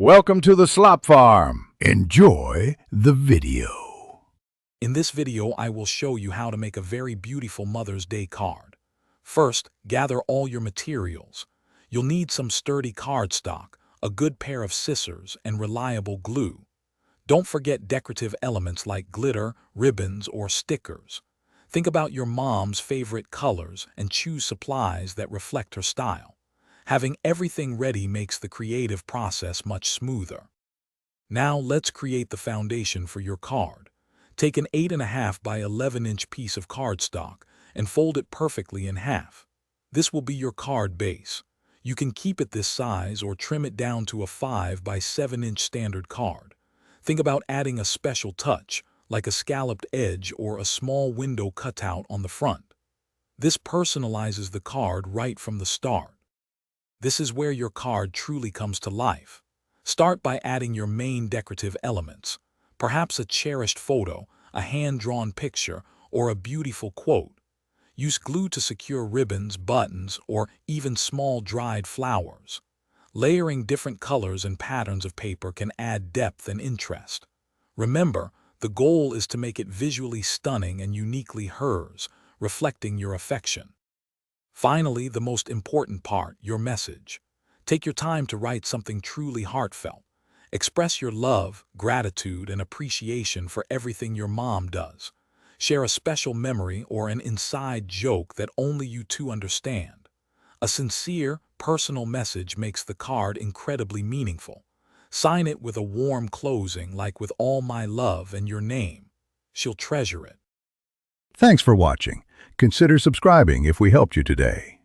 Welcome to the Slop Farm. Enjoy the video. In this video, I will show you how to make a very beautiful Mother's Day card. First, gather all your materials. You'll need some sturdy cardstock, a good pair of scissors, and reliable glue. Don't forget decorative elements like glitter, ribbons, or stickers. Think about your mom's favorite colors and choose supplies that reflect her style. Having everything ready makes the creative process much smoother. Now let's create the foundation for your card. Take an 8.5 by 11-inch piece of cardstock and fold it perfectly in half. This will be your card base. You can keep it this size or trim it down to a 5 by 7-inch standard card. Think about adding a special touch, like a scalloped edge or a small window cutout on the front. This personalizes the card right from the start. This is where your card truly comes to life. Start by adding your main decorative elements, perhaps a cherished photo, a hand-drawn picture, or a beautiful quote. Use glue to secure ribbons, buttons, or even small dried flowers. Layering different colors and patterns of paper can add depth and interest. Remember, the goal is to make it visually stunning and uniquely hers, reflecting your affection. Finally, the most important part, your message. Take your time to write something truly heartfelt. Express your love, gratitude, and appreciation for everything your mom does. Share a special memory or an inside joke that only you two understand. A sincere, personal message makes the card incredibly meaningful. Sign it with a warm closing, like "with all my love" and your name. She'll treasure it. Thanks for watching. Consider subscribing if we helped you today.